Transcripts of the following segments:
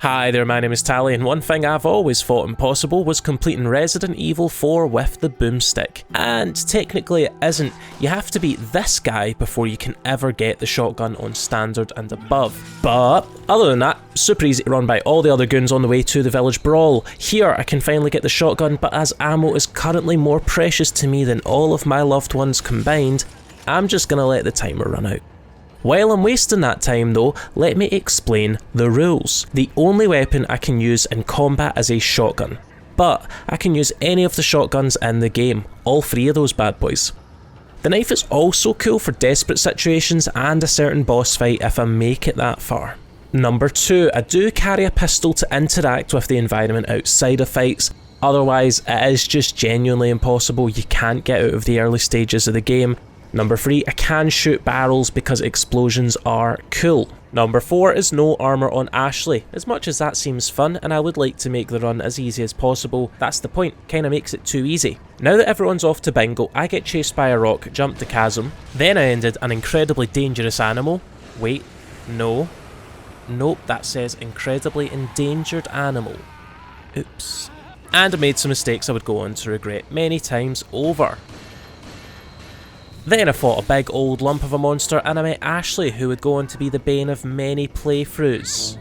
Hi there, my name is Tally, and one thing I've always thought impossible was completing Resident Evil 4 with the boomstick. And technically it isn't. You have to beat this guy before you can ever get the shotgun on standard and above. But other than that, super easy to run by all the other goons on the way to the village brawl. Here I can finally get the shotgun, but as ammo is currently more precious to me than all of my loved ones combined, I'm just gonna let the timer run out. While I'm wasting that time though, let me explain the rules. The only weapon I can use in combat is a shotgun, but I can use any of the shotguns in the game, all three of those bad boys. The knife is also cool for desperate situations and a certain boss fight if I make it that far. Number 2, I do carry a pistol to interact with the environment outside of fights, otherwise it is just genuinely impossible. You can't get out of the early stages of the game. Number 3, I can shoot barrels because explosions are cool. Number 4 is no armour on Ashley. As much as that seems fun and I would like to make the run as easy as possible, that's the point, kinda makes it too easy. Now that everyone's off to bingo, I get chased by a rock, jumped the chasm, then I ended an incredibly dangerous animal. Wait, no. Nope, that says incredibly endangered animal. Oops. And I made some mistakes I would go on to regret many times over. Then I fought a big old lump of a monster and I met Ashley, who would go on to be the bane of many playthroughs.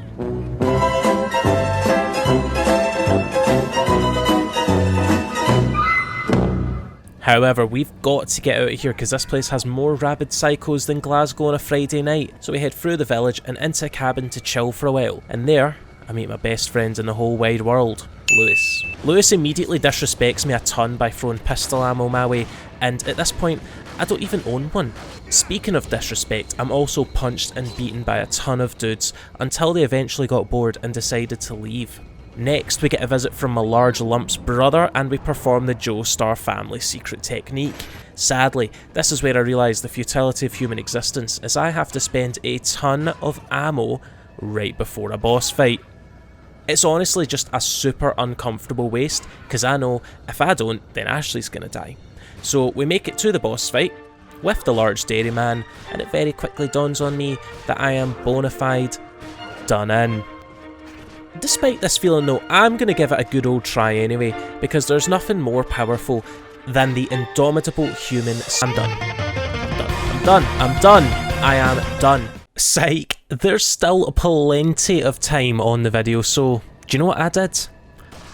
However, we've got to get out of here because this place has more rabid psychos than Glasgow on a Friday night. So we head through the village and into a cabin to chill for a while. And there, I meet my best friend in the whole wide world, Lewis. Lewis immediately disrespects me a ton by throwing pistol ammo my way, and at this point, I don't even own one. Speaking of disrespect, I'm also punched and beaten by a ton of dudes until they eventually got bored and decided to leave. Next, we get a visit from my large lump's brother and we perform the Joestar family secret technique. Sadly, this is where I realise the futility of human existence, as I have to spend a ton of ammo right before a boss fight. It's honestly just a super uncomfortable waste, because I know if I don't, then Ashley's gonna die. So we make it to the boss fight with the large dairyman, and it very quickly dawns on me that I am bona fide done in. Despite this feeling though, I'm gonna give it a good old try anyway, because there's nothing more powerful than the indomitable human. I'm done. I am done. Psych, there's still plenty of time on the video, so do you know what I did?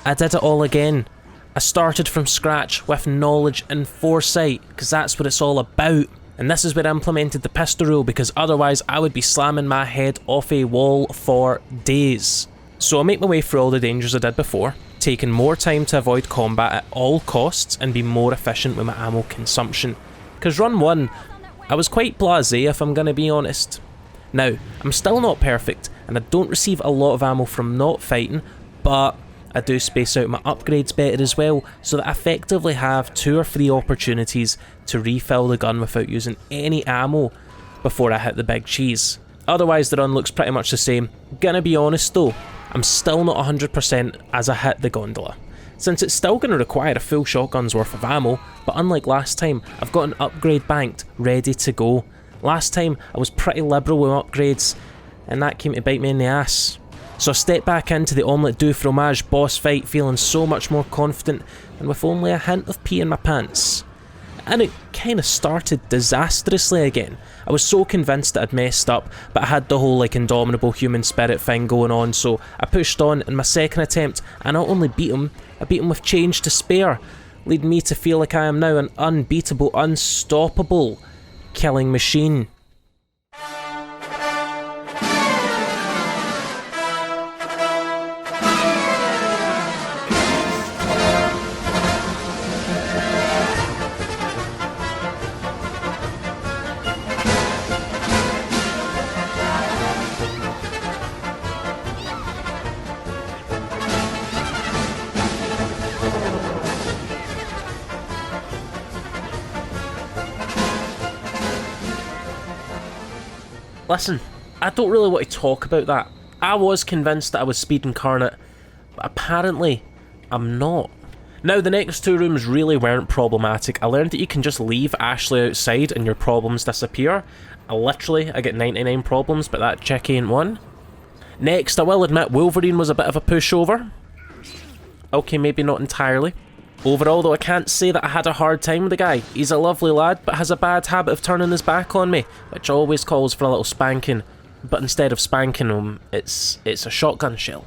I did it all again. I started from scratch with knowledge and foresight, because that's what it's all about. And this is where I implemented the pistol rule, because otherwise I would be slamming my head off a wall for days. So I'll make my way through all the dangers I did before, taking more time to avoid combat at all costs and be more efficient with my ammo consumption. Because run 1, I was quite blasé if I'm gonna be honest. Now, I'm still not perfect, and I don't receive a lot of ammo from not fighting, but I do space out my upgrades better as well, so that I effectively have 2 or 3 opportunities to refill the gun without using any ammo before I hit the big cheese. Otherwise the run looks pretty much the same. Gonna be honest though, I'm still not 100% as I hit the gondola, since it's still going to require a full shotgun's worth of ammo, but unlike last time, I've got an upgrade banked, ready to go. Last time I was pretty liberal with upgrades, and that came to bite me in the ass. So I stepped back into the Omelette du Fromage boss fight feeling so much more confident and with only a hint of pee in my pants. And it kinda started disastrously again. I was so convinced that I'd messed up, but I had the whole indomitable human spirit thing going on, so I pushed on in my second attempt, and I not only beat him, I beat him with change to spare, leading me to feel like I am now an unbeatable, unstoppable killing machine. Listen, I don't really want to talk about that. I was convinced that I was Speed Incarnate, but apparently I'm not. Now, the next 2 rooms really weren't problematic. I learned that you can just leave Ashley outside and your problems disappear. I get 99 problems, but that chick ain't one. Next, I will admit Wolverine was a bit of a pushover. Okay, maybe not entirely. Overall though, I can't say that I had a hard time with the guy. He's a lovely lad, but has a bad habit of turning his back on me, which always calls for a little spanking. But instead of spanking him, it's a shotgun shell.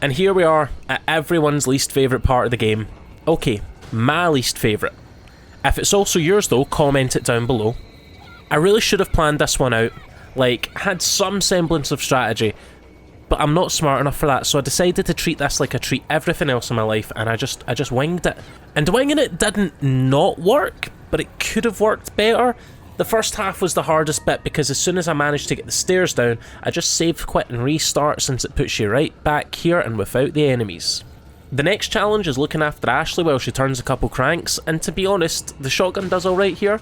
And here we are, at everyone's least favourite part of the game. Okay, my least favourite. If it's also yours though, comment it down below. I really should have planned this one out, like, had some semblance of strategy, but I'm not smart enough for that, so I decided to treat this like I treat everything else in my life, and I just winged it. And winging it didn't not work, but it could have worked better. The first half was the hardest bit because as soon as I managed to get the stairs down, I just saved, quit and restart since it puts you right back here and without the enemies. The next challenge is looking after Ashley while she turns a couple cranks, and to be honest, the shotgun does alright here.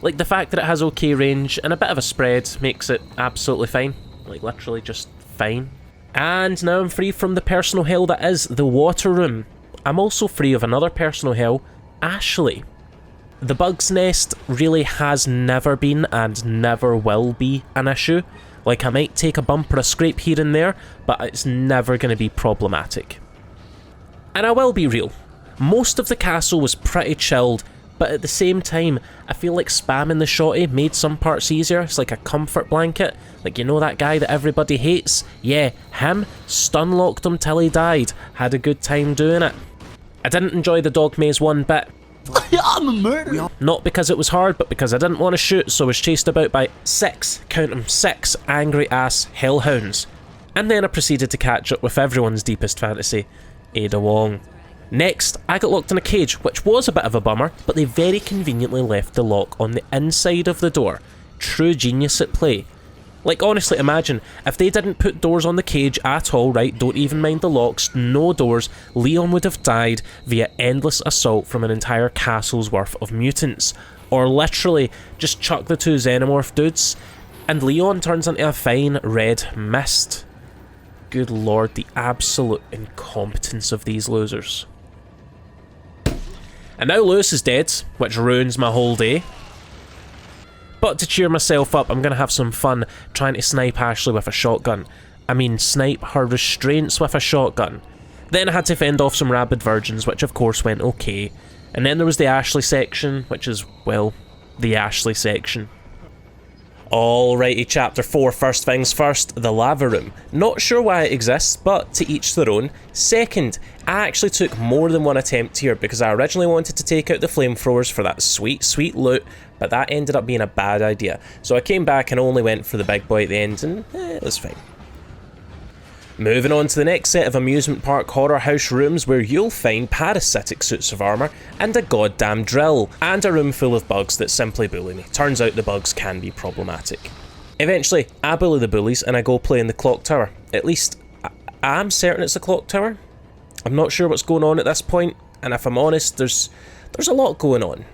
Like, the fact that it has okay range and a bit of a spread makes it absolutely fine. Like, literally just fine. And now I'm free from the personal hell that is the water room. I'm also free of another personal hell, Ashley. The bug's nest really has never been and never will be an issue. Like, I might take a bump or a scrape here and there, but it's never going to be problematic. And I will be real, most of the castle was pretty chilled, but at the same time, I feel like spamming the shotty made some parts easier. It's like a comfort blanket. Like, you know that guy that everybody hates? Yeah, him, stun locked him till he died. Had a good time doing it. I didn't enjoy the dog maze one bit. I'm a murderer. Not because it was hard, but because I didn't want to shoot, so I was chased about by 6, count them, 6 angry ass hellhounds. And then I proceeded to catch up with everyone's deepest fantasy, Ada Wong. Next, I got locked in a cage, which was a bit of a bummer, but they very conveniently left the lock on the inside of the door. True genius at play. Like, honestly, imagine, if they didn't put doors on the cage at all, right, don't even mind the locks, no doors, Leon would have died via endless assault from an entire castle's worth of mutants. Or literally, just chuck the 2 xenomorph dudes, and Leon turns into a fine red mist. Good lord, the absolute incompetence of these losers. And now Lewis is dead, which ruins my whole day. But to cheer myself up, I'm going to have some fun trying to snipe Ashley with a shotgun. I mean, snipe her restraints with a shotgun. Then I had to fend off some rabid virgins, which of course went okay. And then there was the Ashley section, which is, well, the Ashley section. Alrighty, chapter 4, first things first, the lava room. Not sure why it exists, but to each their own. Second, I actually took more than one attempt here because I originally wanted to take out the flamethrowers for that sweet, sweet loot, but that ended up being a bad idea. So I came back and only went for the big boy at the end, and it was fine. Moving on to the next set of amusement park horror house rooms where you'll find parasitic suits of armour and a goddamn drill, and a room full of bugs that simply bully me. Turns out the bugs can be problematic. Eventually, I bully the bullies and I go play in the clock tower. At least, I'm certain it's a clock tower. I'm not sure what's going on at this point, and if I'm honest, there's a lot going on.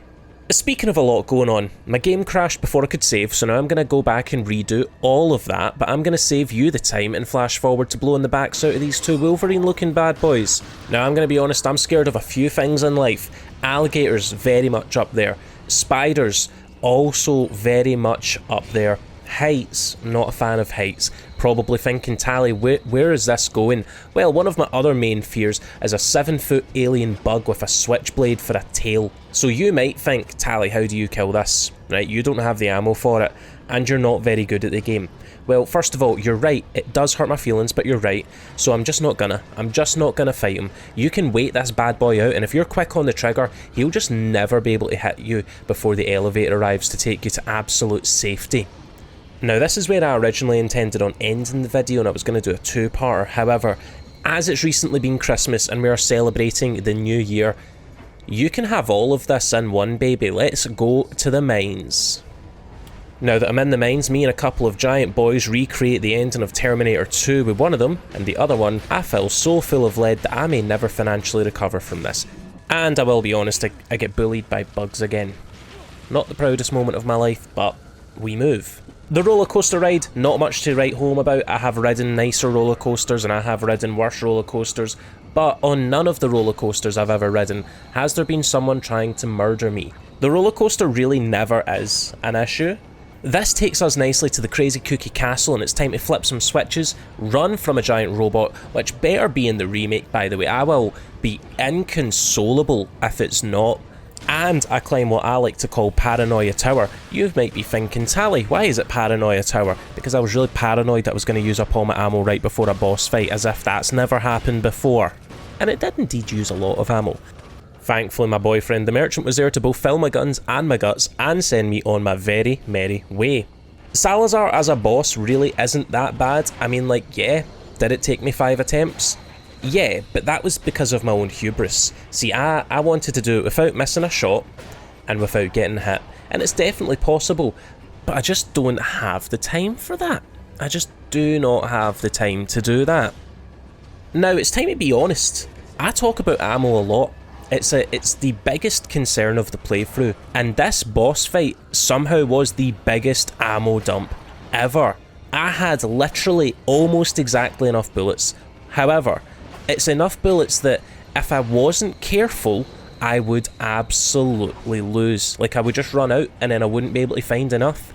Speaking of a lot going on, my game crashed before I could save, so now I'm going to go back and redo all of that, but I'm going to save you the time and flash forward to blowing the backs out of these 2 Wolverine looking bad boys. Now I'm going to be honest, I'm scared of a few things in life. Alligators, very much up there. Spiders, also very much up there. Heights, not a fan of heights. Probably thinking, Tally, where is this going? Well, one of my other main fears is a 7-foot alien bug with a switchblade for a tail. So you might think, Tally, how do you kill this? Right, you don't have the ammo for it, and you're not very good at the game. Well, first of all, you're right, it does hurt my feelings, but you're right, so I'm just not gonna fight him. You can wait this bad boy out, and if you're quick on the trigger, he'll just never be able to hit you before the elevator arrives to take you to absolute safety. Now this is where I originally intended on ending the video and I was going to do a 2-parter, however, as it's recently been Christmas and we are celebrating the new year, you can have all of this in one, baby. Let's go to the mines. Now that I'm in the mines, me and a couple of giant boys recreate the ending of Terminator 2 with one of them, and the other one, I fell so full of lead that I may never financially recover from this. And I will be honest, I get bullied by bugs again. Not the proudest moment of my life, but we move. The roller coaster ride, not much to write home about. I have ridden nicer roller coasters and I have ridden worse roller coasters, but on none of the roller coasters I've ever ridden has there been someone trying to murder me. The roller coaster really never is an issue. This takes us nicely to the Crazy Cookie Castle, and it's time to flip some switches, run from a giant robot, which better be in the remake, by the way. I will be inconsolable if it's not. And I climb what I like to call Paranoia Tower. You might be thinking, Tally, why is it Paranoia Tower? Because I was really paranoid that I was going to use up all my ammo right before a boss fight, as if that's never happened before. And it did indeed use a lot of ammo. Thankfully, my boyfriend the merchant was there to both fill my guns and my guts and send me on my very merry way. Salazar as a boss really isn't that bad. I mean, like, yeah, did it take me 5 attempts? Yeah, but that was because of my own hubris. See, I wanted to do it without missing a shot and without getting hit, and it's definitely possible, but I just don't have the time for that. I just do not have the time to do that. Now, it's time to be honest. I talk about ammo a lot. It's the biggest concern of the playthrough, and this boss fight somehow was the biggest ammo dump ever. I had literally almost exactly enough bullets. However, it's enough bullets that if I wasn't careful, I would absolutely lose. Like, I would just run out and then I wouldn't be able to find enough.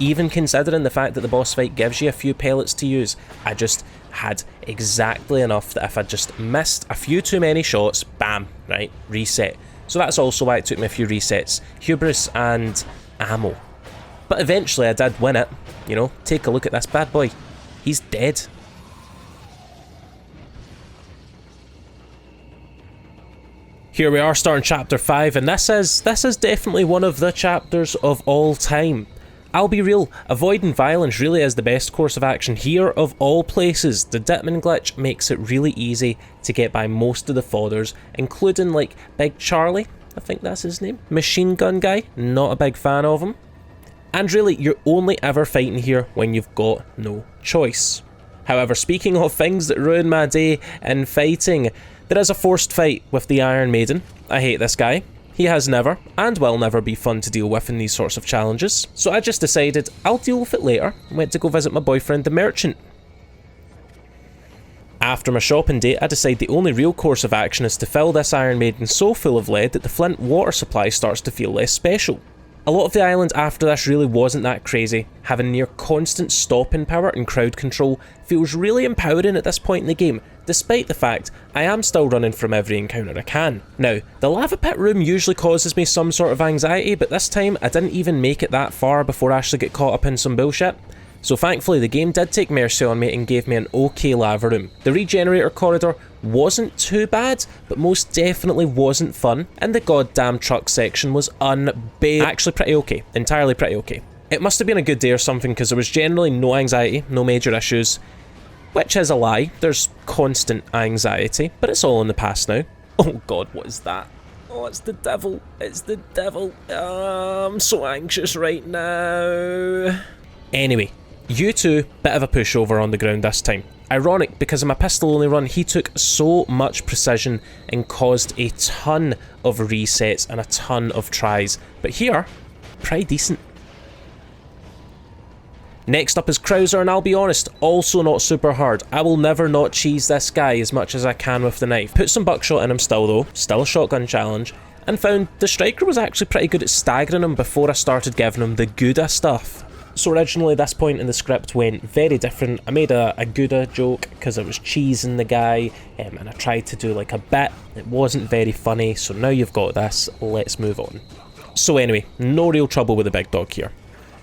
Even considering the fact that the boss fight gives you a few pellets to use, I just had exactly enough that if I just missed a few too many shots, bam, right, reset. So that's also why it took me a few resets. Hubris and ammo. But eventually I did win it. You know, take a look at this bad boy. He's dead. Here we are starting chapter 5, and this is definitely one of the chapters of all time. I'll be real, avoiding violence really is the best course of action here of all places. The Ditman glitch makes it really easy to get by most of the fodders, including like Big Charlie, I think that's his name, Machine Gun Guy, not a big fan of him. And really, you're only ever fighting here when you've got no choice. However, speaking of things that ruin my day in fighting, there is a forced fight with the Iron Maiden. I hate this guy. He has never, and will never be fun to deal with in these sorts of challenges. So I just decided I'll deal with it later and went to go visit my boyfriend the merchant. After my shopping date, I decide the only real course of action is to fill this Iron Maiden so full of lead that the Flint water supply starts to feel less special. A lot of the island after this really wasn't that crazy. Having near constant stopping power and crowd control feels really empowering at this point in the game, despite the fact I am still running from every encounter I can. Now, the lava pit room usually causes me some sort of anxiety, but this time I didn't even make it that far before I actually get caught up in some bullshit. So thankfully the game did take mercy on me and gave me an okay lava room. The regenerator corridor wasn't too bad, but most definitely wasn't fun, and the goddamn truck section was unbearable. Actually pretty okay, entirely pretty okay. It must have been a good day or something because there was generally no anxiety, no major issues, which is a lie. There's constant anxiety, but it's all in the past now. Oh god, what is that? Oh, it's the devil, it's the devil. I'm so anxious right now. Anyway, you two, bit of a pushover on the ground this time. Ironic, because in my pistol only run, he took so much precision and caused a ton of resets and a ton of tries. But here, pretty decent. Next up is Krauser, and I'll be honest, also not super hard. I will never not cheese this guy as much as I can with the knife. Put some buckshot in him still though, still a shotgun challenge, and found the striker was actually pretty good at staggering him before I started giving him the Gouda stuff. So originally this point in the script went very different. I made a Gouda joke because I was cheesing the guy, and I tried to do like a bit. It wasn't very funny, so now you've got this, let's move on. So anyway, no real trouble with the big dog here.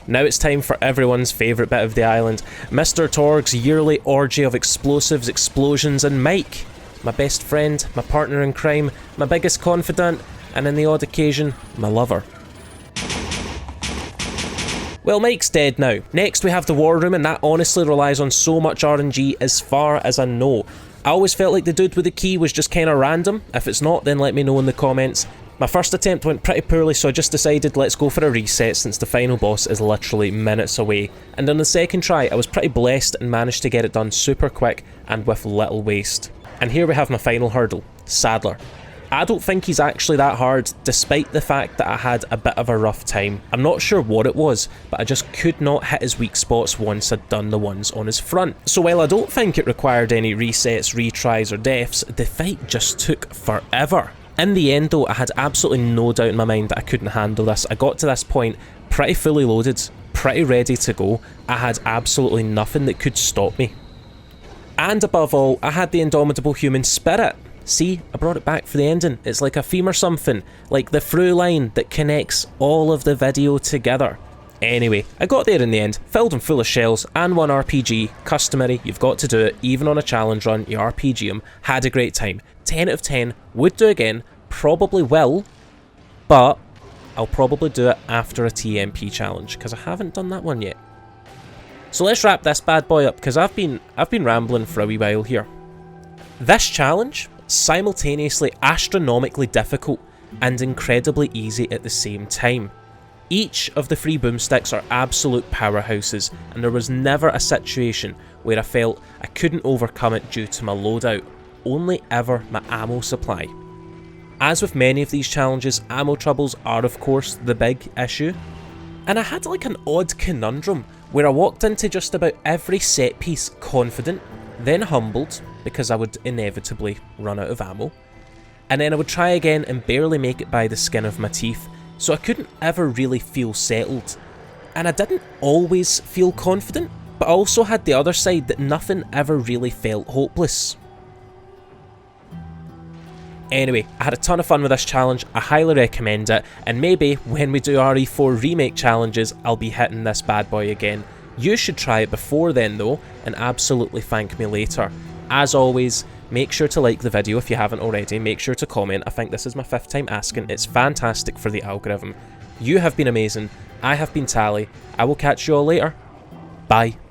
Now it's time for everyone's favourite bit of the island, Mr. Torg's yearly orgy of explosives, explosions and Mike. My best friend, my partner in crime, my biggest confidant, and on the odd occasion, my lover. Well, Mike's dead now. Next we have the war room, and that honestly relies on so much RNG as far as I know. I always felt like the dude with the key was just kinda random. If it's not, then let me know in the comments. My first attempt went pretty poorly, so I just decided let's go for a reset since the final boss is literally minutes away. And on the second try, I was pretty blessed and managed to get it done super quick and with little waste. And here we have my final hurdle, Sadler. I don't think he's actually that hard, despite the fact that I had a bit of a rough time. I'm not sure what it was, but I just could not hit his weak spots once I'd done the ones on his front. So while I don't think it required any resets, retries or deaths, the fight just took forever. In the end though, I had absolutely no doubt in my mind that I couldn't handle this. I got to this point pretty fully loaded, pretty ready to go. I had absolutely nothing that could stop me. And above all, I had the indomitable human spirit. See, I brought it back for the ending. It's like a theme or something, like the through line that connects all of the video together. Anyway, I got there in the end, filled and full of shells, and won RPG. Customary, you've got to do it, even on a challenge run, you RPG them. Had a great time. 10 out of 10, would do again, probably will, but I'll probably do it after a TMP challenge, because I haven't done that one yet. So let's wrap this bad boy up, because I've been rambling for a wee while here. This challenge, simultaneously astronomically difficult and incredibly easy at the same time. Each of the 3 boomsticks are absolute powerhouses, and there was never a situation where I felt I couldn't overcome it due to my loadout, only ever my ammo supply. As with many of these challenges, ammo troubles are of course the big issue, and I had like an odd conundrum where I walked into just about every set piece confident, then humbled because I would inevitably run out of ammo, and then I would try again and barely make it by the skin of my teeth, so I couldn't ever really feel settled. And I didn't always feel confident, but I also had the other side that nothing ever really felt hopeless. Anyway, I had a ton of fun with this challenge, I highly recommend it, and maybe when we do RE4 remake challenges, I'll be hitting this bad boy again. You should try it before then though, and absolutely thank me later. As always, make sure to like the video if you haven't already, make sure to comment. I think this is my 5th time asking, it's fantastic for the algorithm. You have been amazing, I have been Tally, I will catch you all later. Bye.